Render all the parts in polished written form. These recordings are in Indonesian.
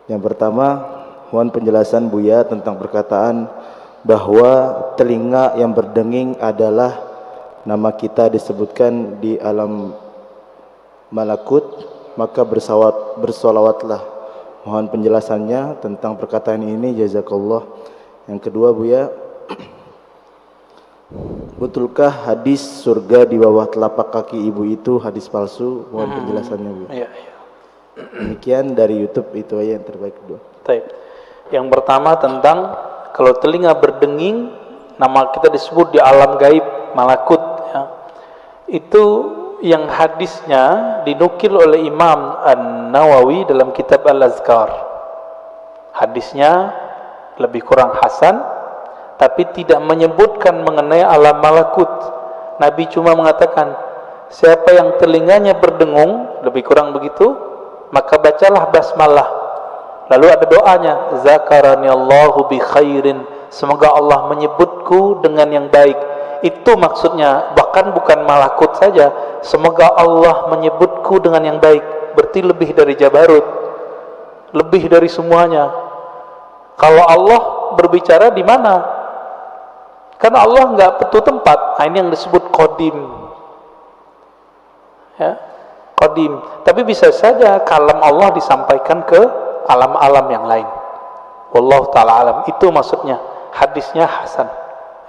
Yang pertama, mohon penjelasan Buya tentang perkataan bahwa telinga yang berdenging adalah nama kita disebutkan di alam malakut, maka bersolawatlah. Mohon penjelasannya tentang perkataan ini, jazakallah. Yang kedua Buya, betulkah hadis surga di bawah telapak kaki ibu itu hadis palsu? Mohon penjelasannya Bu. Iya. Demikian dari YouTube, itu aja yang terbaik dulu. Baik. Yang pertama tentang kalau telinga berdenging, nama kita disebut di alam gaib malakut ya. Itu yang hadisnya dinukil oleh Imam An-Nawawi dalam kitab Al-Azkar. Hadisnya lebih kurang hasan, tapi tidak menyebutkan mengenai alam malakut. Nabi cuma mengatakan, siapa yang telinganya berdengung, lebih kurang begitu, maka bacalah basmalah. Lalu ada doanya, zakarani Allahu bi khairin, semoga Allah menyebutku dengan yang baik. Itu maksudnya, bahkan bukan malakut saja, semoga Allah menyebutku dengan yang baik. Berarti lebih dari Jabarut, lebih dari semuanya. Kalau Allah berbicara di mana? Karena Allah nggak petu tempat. Nah, ini yang disebut qadim ya, qadim. Tapi bisa saja kalam Allah disampaikan ke alam-alam yang lain. Wallahu ta'ala alam. Itu maksudnya, hadisnya hasan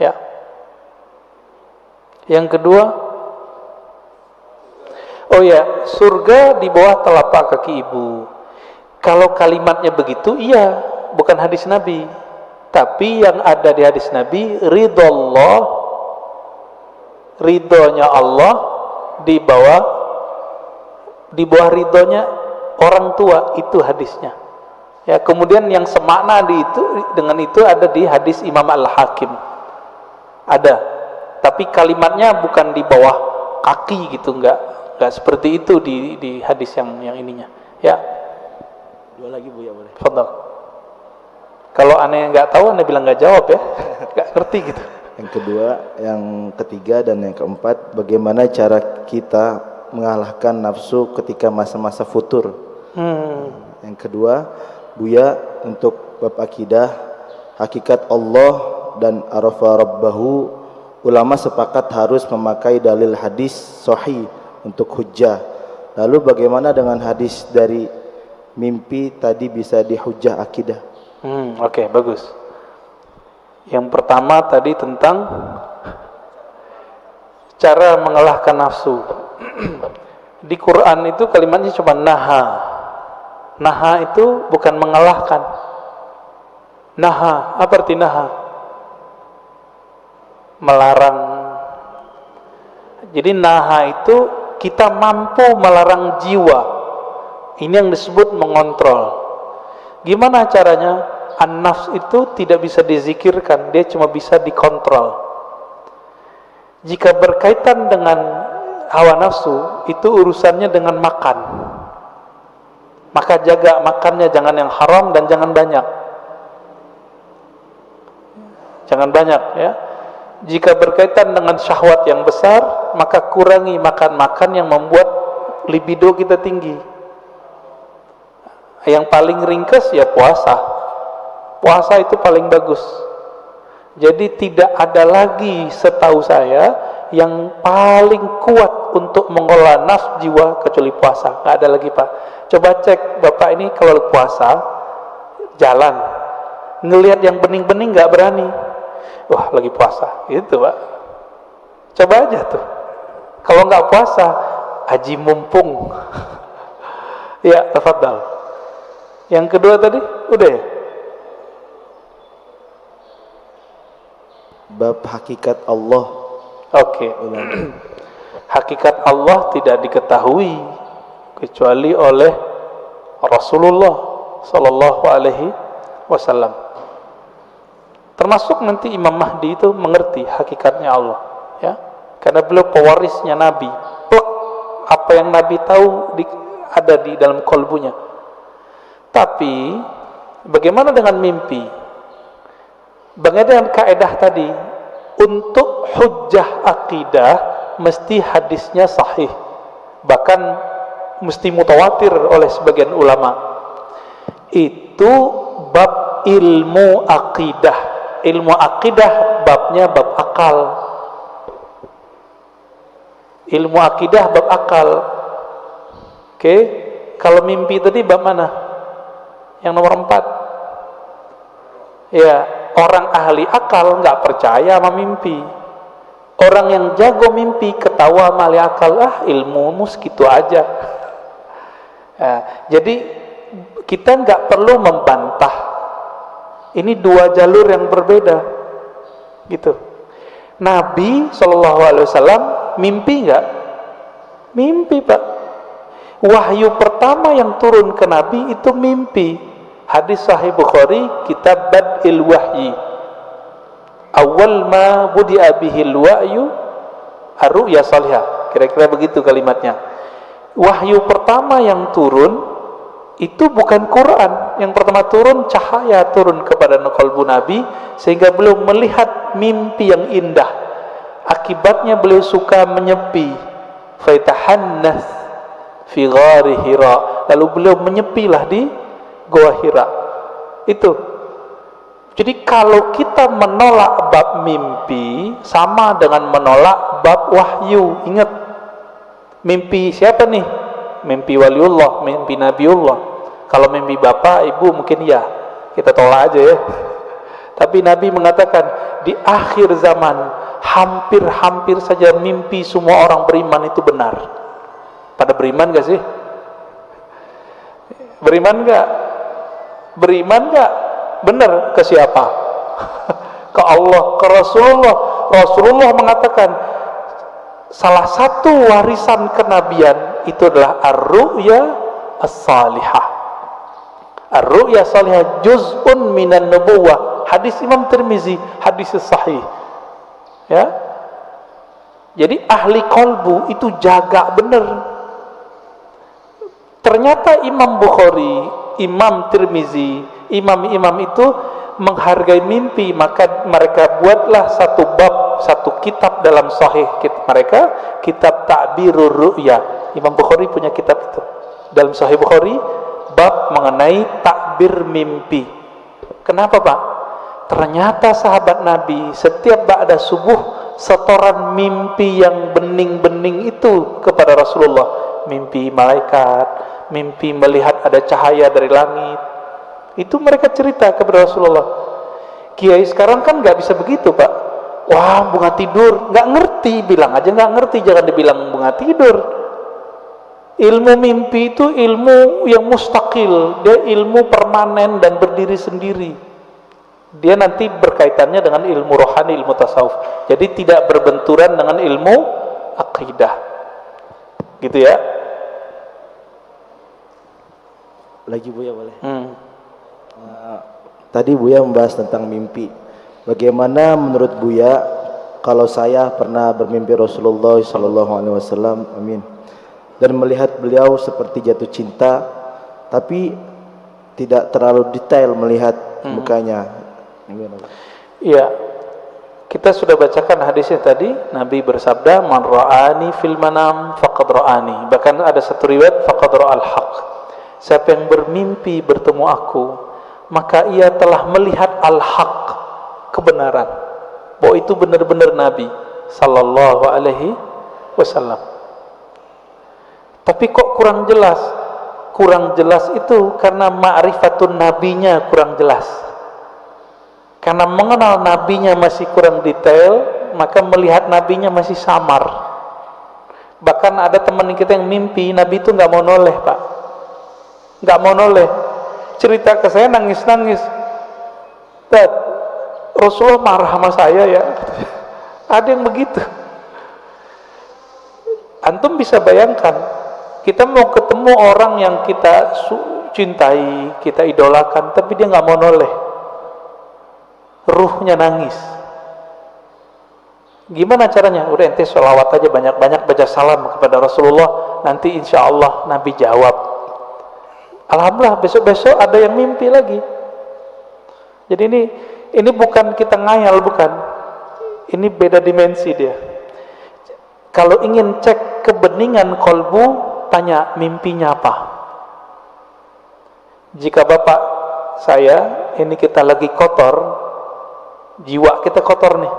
ya. Yang kedua, oh ya, surga di bawah telapak kaki ibu. Kalau kalimatnya begitu, iya, bukan hadis Nabi. Tapi yang ada di hadis Nabi, ridhonya Allah di bawah ridhonya orang tua, itu hadisnya. Ya, kemudian yang semakna dengan itu ada di hadis Imam Al-Hakim. Ada. Tapi kalimatnya bukan di bawah kaki gitu, enggak seperti itu di hadis yang ininya. Ya. Dua lagi Bu ya, boleh. Fadhal. Kalau aneh nggak tahu, aneh bilang nggak jawab ya, nggak ngerti gitu. Yang kedua, yang ketiga dan yang keempat, bagaimana cara kita mengalahkan nafsu ketika masa-masa futur? Yang kedua, Buya, untuk bab akidah, hakikat Allah dan arafa rabbahu, ulama sepakat harus memakai dalil hadis sahih untuk hujjah. Lalu bagaimana dengan hadis dari mimpi tadi bisa dihujjah akidah? Oke, bagus. Yang pertama tadi tentang cara mengalahkan nafsu. Di Quran itu kalimatnya cuma naha. Naha itu bukan mengalahkan. Naha, apa arti naha? Melarang. Jadi naha itu kita mampu melarang jiwa. Ini yang disebut mengontrol. Gimana caranya? An-nafs itu tidak bisa dizikirkan, dia cuma bisa dikontrol. Jika berkaitan dengan hawa nafsu, itu urusannya dengan makan. Maka jaga makannya, jangan yang haram dan jangan banyak. Jangan banyak ya. Jika berkaitan dengan syahwat yang besar, maka kurangi makan-makan yang membuat libido kita tinggi. Yang paling ringkas ya puasa. Puasa itu paling bagus. Jadi tidak ada lagi setahu saya yang paling kuat untuk mengolah nafsu jiwa kecuali puasa. Nggak ada lagi Pak. Coba cek Bapak ini kalau puasa jalan, ngelihat yang bening-bening nggak berani. Wah lagi puasa, gitu Pak. Coba aja tuh. Kalau nggak puasa, haji mumpung. Ya, tafadhal. Yang kedua tadi, udah ya? Bab hakikat Allah. Oke. Hakikat Allah tidak diketahui kecuali oleh Rasulullah Sallallahu Alaihi Wasallam. Termasuk nanti Imam Mahdi itu mengerti hakikatnya Allah, ya, karena beliau pewarisnya Nabi. Plek, apa yang Nabi tahu ada di dalam kolbunya. Tapi bagaimana dengan mimpi? Bagaimana dengan kaedah tadi? Untuk hujjah akidah mesti hadisnya sahih, bahkan mesti mutawatir oleh sebagian ulama. Itu itu bab ilmu akidah. Ilmu akidah babnya bab akal. Ilmu akidah bab akal. Oke, kalau mimpi tadi bab mana? Yang nomor 4. Ya, orang ahli akal nggak percaya sama mimpi. Orang yang jago mimpi ketawa sama ahli akal, ilmumu segitu aja. Jadi kita nggak perlu membantah. Ini dua jalur yang berbeda, gitu. Nabi SAW mimpi nggak? Mimpi, Pak. Wahyu pertama yang turun ke Nabi itu mimpi. Hadis Sahih Bukhari, kitab Bad'il Wahyi. Awal ma budi'a bihil wahyu ar-ru'ya salihah. Kira-kira begitu kalimatnya. Wahyu pertama yang turun itu bukan Quran. Yang pertama turun cahaya turun kepada qalbu Nabi sehingga beliau melihat mimpi yang indah. Akibatnya beliau suka menyepi. Faitahannas fi ghari Hira. Lalu beliau menyepilah di Goa Hira. Itu. Jadi kalau kita menolak bab mimpi sama dengan menolak bab wahyu. Ingat, mimpi siapa nih? Mimpi waliullah, mimpi nabiullah. Kalau mimpi bapak, ibu mungkin ya, kita tolak aja ya. Tapi Nabi mengatakan di akhir zaman hampir-hampir saja mimpi semua orang beriman itu benar. Pada beriman gak sih? Beriman gak? Beriman gak? Benar ke siapa? Ke Allah, ke Rasulullah. Rasulullah mengatakan salah satu warisan kenabian itu adalah ar-ru'ya as-salihah. Ar-ru'ya salihah juz'un minan nubuwah. Hadis Imam Tirmizi, hadis sahih. Ya. Jadi ahli qalbu itu jaga benar. Ternyata Imam Bukhari, Imam Tirmizi, imam-imam itu menghargai mimpi, maka mereka buatlah satu bab, satu kitab dalam sahih mereka, kitab Ta'birur Ru'ya. Imam Bukhari punya kitab itu. Dalam Sahih Bukhari bab mengenai takbir mimpi. Kenapa, Pak? Ternyata sahabat Nabi setiap ba'da subuh setoran mimpi yang bening-bening itu kepada Rasulullah. Mimpi malaikat, mimpi melihat ada cahaya dari langit. Itu mereka cerita kepada Rasulullah. Kiai sekarang kan nggak bisa begitu, Pak. Wah, bunga tidur, nggak ngerti, bilang aja nggak ngerti, jangan dibilang bunga tidur. Ilmu mimpi itu ilmu yang mustaqil, dia ilmu permanen dan berdiri sendiri. Dia nanti berkaitannya dengan ilmu rohani, ilmu tasawuf. Jadi tidak berbenturan dengan ilmu akidah. Gitu ya. Lagi Buya boleh? Tadi Buya membahas tentang mimpi. Bagaimana menurut Buya kalau saya pernah bermimpi Rasulullah SAW, amin, dan melihat beliau seperti jatuh cinta, tapi tidak terlalu detail melihat mukanya. Iya, kita sudah bacakan hadisnya tadi. Nabi bersabda, "Man ra'ani fil manam faqad ra'ani." Bahkan ada satu riwayat, "Faqad ra'al haq." Siapa yang bermimpi bertemu aku, maka ia telah melihat al-haq, kebenaran. Bahwa itu benar-benar Nabi sallallahu alaihi wasallam. Tapi kok kurang jelas? Kurang jelas itu karena ma'rifatun nabinya kurang jelas. Karena mengenal nabinya masih kurang detail, maka melihat nabinya masih samar. Bahkan ada teman kita yang mimpi Nabi itu nggak mau noleh, Pak. Nggak mau noleh. Cerita ke saya nangis-nangis. Dad, Rasulullah marah sama saya ya. Ada yang begitu. Antum bisa bayangkan, kita mau ketemu orang yang kita cintai, kita idolakan, tapi dia nggak mau noleh. Ruhnya nangis. Gimana caranya? Udah ente sholawat aja, banyak-banyak baca salam kepada Rasulullah, nanti insya Allah Nabi jawab. Alhamdulillah besok-besok ada yang mimpi lagi. Jadi ini bukan kita ngayal, bukan. Ini beda dimensi dia. Kalau ingin cek kebeningan kolbu, tanya mimpinya apa. Jika Bapak saya, ini kita lagi kotor, jiwa kita kotor nih.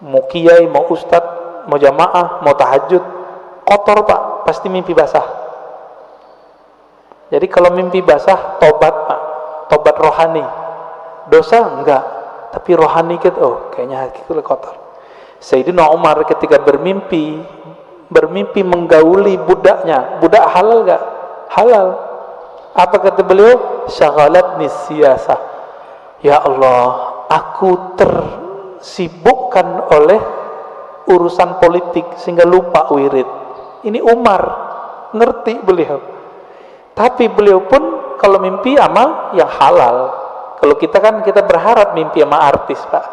Mau kiai, mau ustadz, mau jamaah, mau tahajud, kotor Pak, pasti mimpi basah. Jadi kalau mimpi basah, tobat Pak, tobat rohani. Dosa enggak, tapi rohani kita, oh kayaknya hati kita kotor. Sayyidina Umar ketika bermimpi menggauli budaknya, budak halal enggak? Halal. Apa kata beliau? Syaghalatni siyasah. Ya Allah, aku tersibukkan oleh urusan politik sehingga lupa wirid. Ini Umar, ngerti beliau. Tapi beliau pun kalau mimpi sama yang halal. Kalau kita kan kita berharap mimpi sama artis Pak.